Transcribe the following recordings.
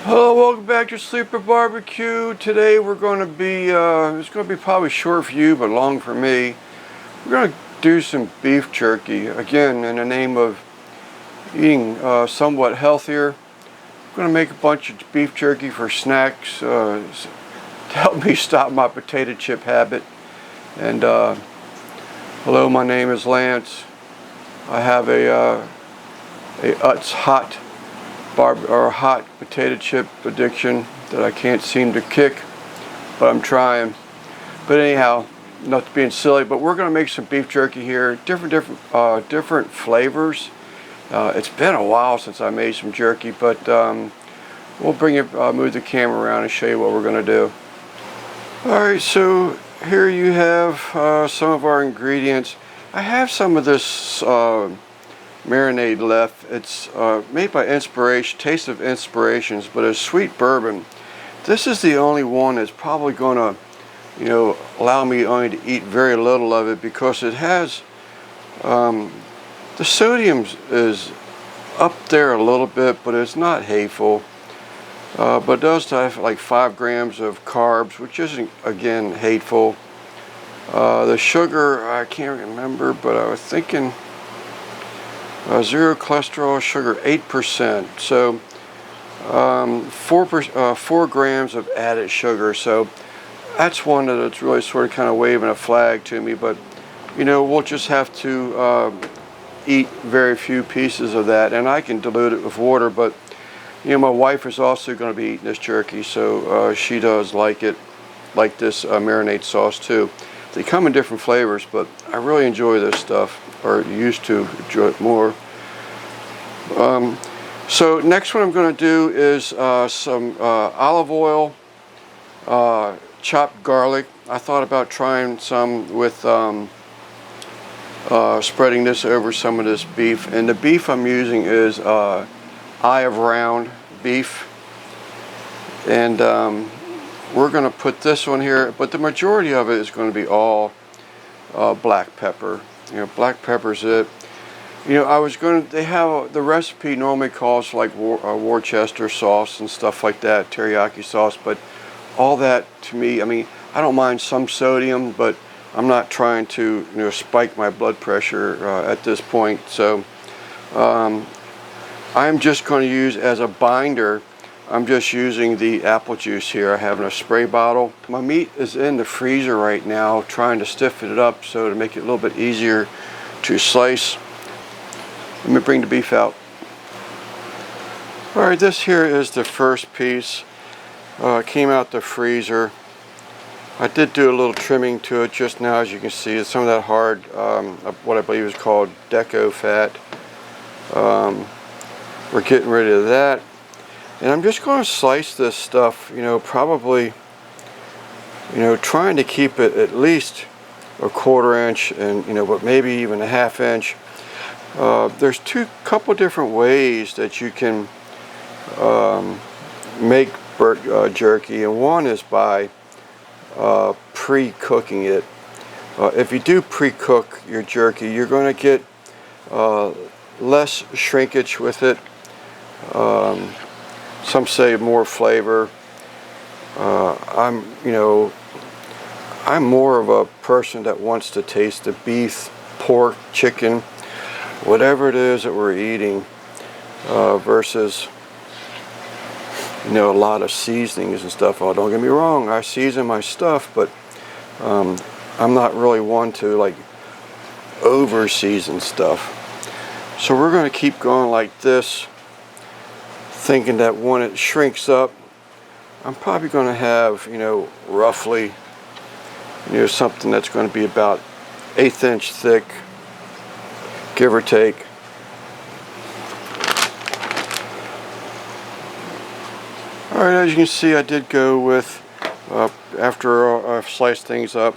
Hello, welcome back to Sleeper Barbecue. Today we're going to be, it's going to be probably short for you, but long for me. We're going to do some beef jerky, again, in the name of eating somewhat healthier. I'm going to make a bunch of beef jerky for snacks to help me stop my potato chip habit. And hello, my name is Lance. I have a Utz hot potato chip addiction that I can't seem to kick, but I'm trying. But anyhow, not being silly, but we're going to make some beef jerky here, different flavors. It's been a while since I made some jerky, but we'll move the camera around and show you what we're going to do. All right, so here you have some of our ingredients. I have some of this marinade left. It's made by Taste of Inspirations, but it's sweet bourbon. This is the only one that's probably going to, allow me only to eat very little of it, because it has the sodium is up there a little bit, but it's not hateful. But it does have like 5 grams of carbs, which isn't, again, hateful. The sugar, I can't remember, but I was thinking zero cholesterol, sugar 8%. So 4 grams of added sugar. So that's one that's really sort of kind of waving a flag to me. But we'll just have to eat very few pieces of that, and I can dilute it with water. But my wife is also going to be eating this jerky, so she does like it, like this marinade sauce too. They come in different flavors, but I really enjoy this stuff, or used to enjoy it more. So next what I'm going to do is some olive oil, chopped garlic. I thought about trying some with spreading this over some of this beef. And the beef I'm using is eye of round beef. And we're going to put this one here, but the majority of it is going to be all black pepper. Black pepper's it. They have, the recipe normally calls for like Worcester sauce and stuff like that, teriyaki sauce, but all that to me, I don't mind some sodium, but I'm not trying to, spike my blood pressure at this point. So I'm just going to use as a binder, I'm just using the apple juice here. I have in a spray bottle. My meat is in the freezer right now, trying to stiffen it up so to make it a little bit easier to slice. Let me bring the beef out. All right, this here is the first piece. It came out the freezer. I did do a little trimming to it just now, as you can see. It's some of that hard, what I believe is called deco fat. We're getting rid of that. And I'm just going to slice this stuff, probably, trying to keep it at least a 1/4 inch, and, but maybe even a 1/2 inch. There's couple different ways that you can make jerky, and one is by pre-cooking it. If you do pre-cook your jerky, you're going to get less shrinkage with it. Some say more flavor. I'm more of a person that wants to taste the beef, pork, chicken, whatever it is that we're eating, versus a lot of seasonings and stuff. Oh, don't get me wrong, I season my stuff, but I'm not really one to like over season stuff. So we're going to keep going like this, thinking that when it shrinks up, I'm probably going to have, roughly, something that's going to be about 1/8 inch thick, give or take. All right, as you can see, I did go with, after I've sliced things up,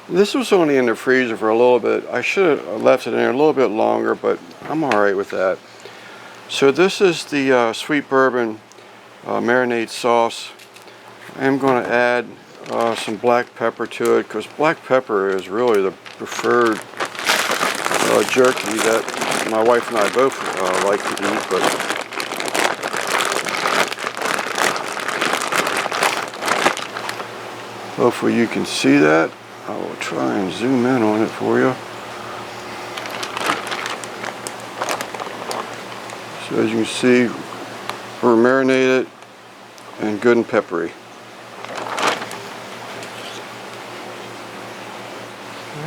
this was only in the freezer for a little bit. I should have left it in there a little bit longer, but I'm all right with that. So this is the sweet bourbon marinade sauce. I'm going to add some black pepper to it, because black pepper is really the preferred jerky that my wife and I both like to eat. But Hopefully you can see that. I will try and zoom in on it for you. So as you can see, we're marinated and good and peppery.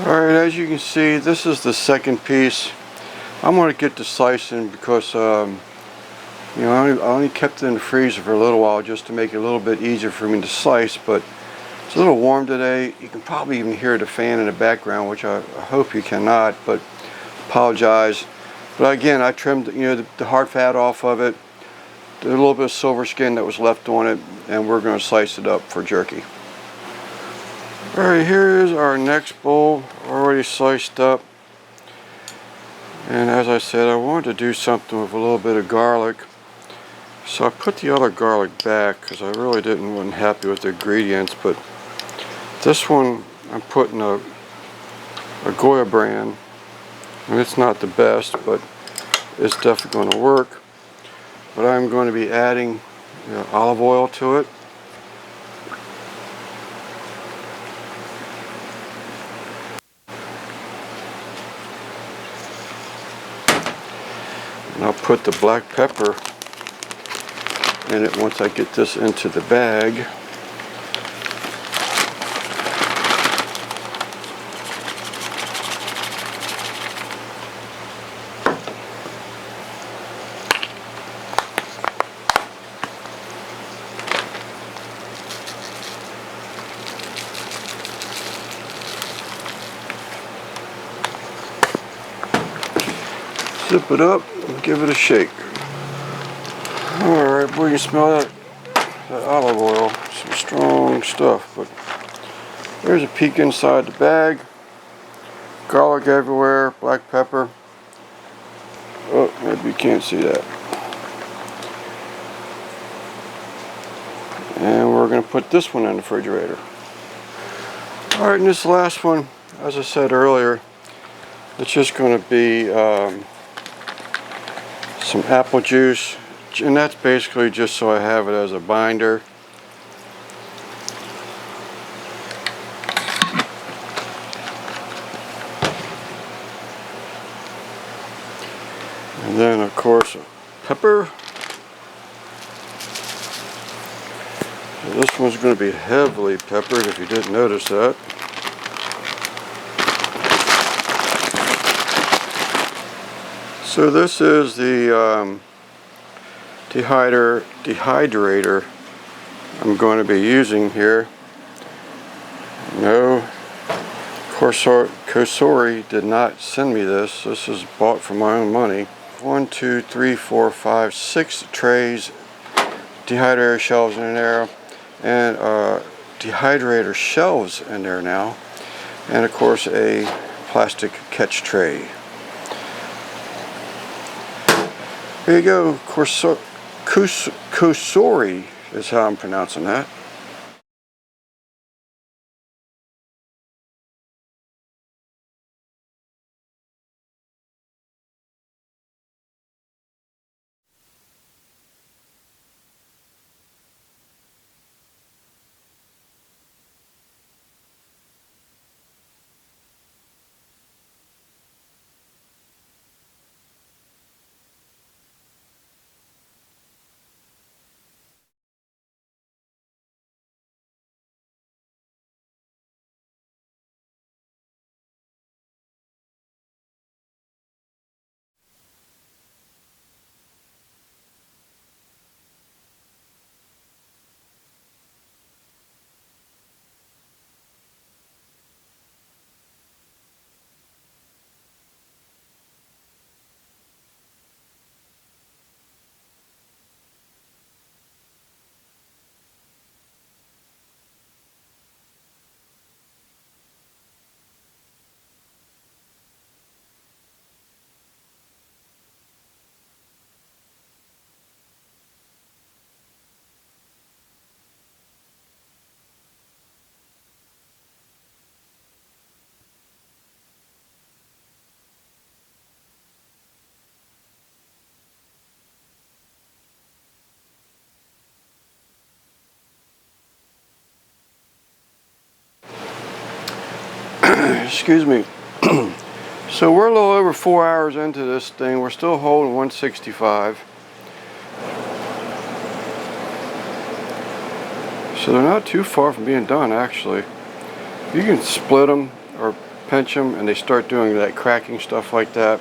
Alright, as you can see, this is the second piece. I'm going to get the slicing because you know, I only kept it in the freezer for a little while just to make it a little bit easier for me to slice, but it's a little warm today. You can probably even hear the fan in the background, which I hope you cannot, but apologize. But again, I trimmed, you know, the hard fat off of it, a little bit of silver skin that was left on it, and we're going to slice it up for jerky. Alright, here is our next bowl, already sliced up. And as I said, I wanted to do something with a little bit of garlic. So I put the other garlic back because I really wasn't happy with the ingredients. But this one, I'm putting a Goya brand. And it's not the best, but it's definitely going to work. But I'm going to be adding, you know, olive oil to it. And I'll put the black pepper in it once I get this into the bag. Zip it up and give it a shake. Alright, boy, you smell that olive oil. Some strong stuff. But there's a peek inside the bag. Garlic everywhere, black pepper. Oh, maybe you can't see that. And we're going to put this one in the refrigerator. Alright, and this last one, as I said earlier, it's just going to be some apple juice, and that's basically just so I have it as a binder. And then of course pepper. So this one's going to be heavily peppered if you didn't notice that. So this is the dehydrator I'm going to be using here. No, Kosori did not send me this. This is bought for my own money. 1, 2, 3, 4, 5, 6 trays, dehydrator shelves in there, and dehydrator shelves in there now, and of course a plastic catch tray. Here you go, Kosori is how I'm pronouncing that. Excuse me. So we're a little over 4 hours into this thing. We're still holding 165. So they're not too far from being done, actually. You can split them or pinch them and they start doing that cracking stuff like that.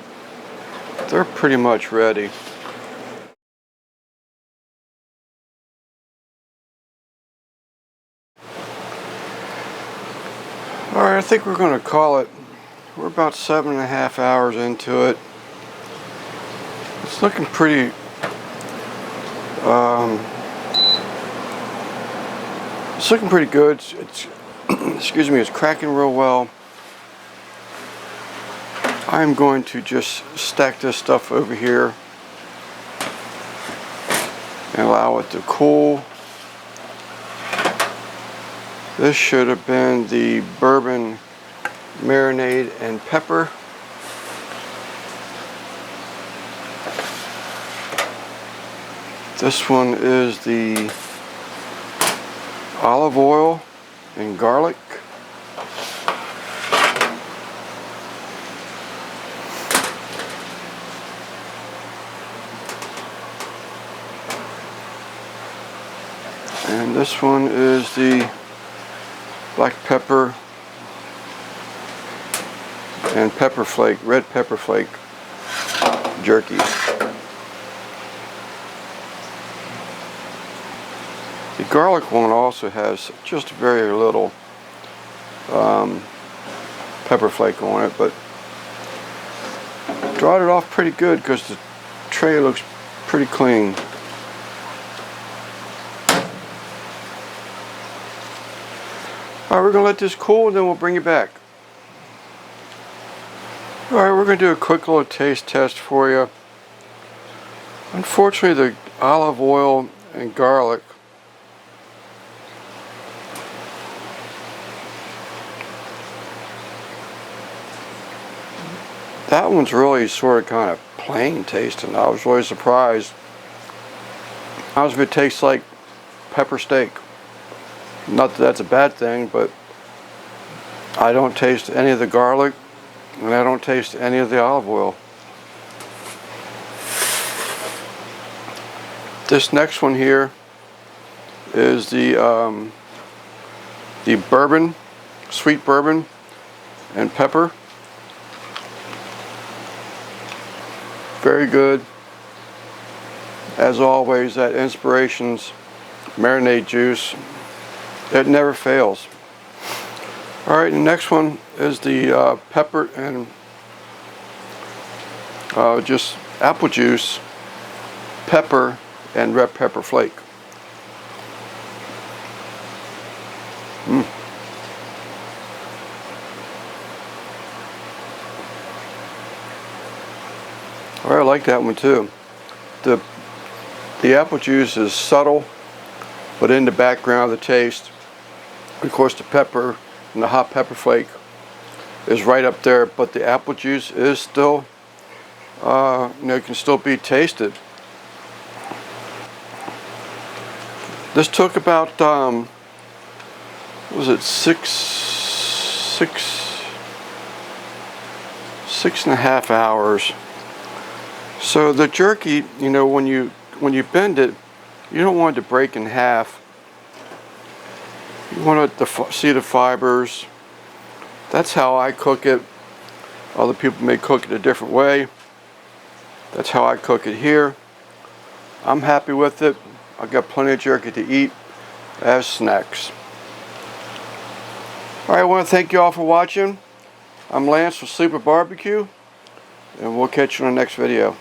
They're pretty much ready. Alright, I think we're going to call it. We're about 7.5 hours into it. It's looking pretty good. It's excuse me, it's cracking real well. I'm going to just stack this stuff over here and allow it to cool. This should have been the bourbon marinade and pepper. This one is the olive oil and garlic. And this one is the black pepper and pepper flake, red pepper flake jerky. The garlic one also has just very little pepper flake on it, but dried it off pretty good because the tray looks pretty clean. Alright, we're going to let this cool and then we'll bring it back. Alright, we're going to do a quick little taste test for you. Unfortunately, the olive oil and garlic that one's really sort of kind of plain tasting. I was really surprised. I was if it tastes like pepper steak. Not that that's a bad thing, but I don't taste any of the garlic and I don't taste any of the olive oil. This next one here is the bourbon, sweet bourbon and pepper. Very good. As always, that Inspirations marinade juice, it never fails. Alright, the next one is the pepper and just apple juice, pepper, and red pepper flake. Alright, I like that one too. The apple juice is subtle, but in the background of the taste. Of course, the pepper and the hot pepper flake is right up there, but the apple juice is still, can still be tasted. This took about, what was it, 6.5 hours. So the jerky, when you bend it, you don't want it to break in half. You want to see the fibers. That's how I cook it. Other people may cook it a different way. That's how I cook it here. I'm happy with it. I've got plenty of jerky to eat as snacks. Alright, I want to thank you all for watching. I'm Lance with Sleeper Barbecue, and we'll catch you in the next video.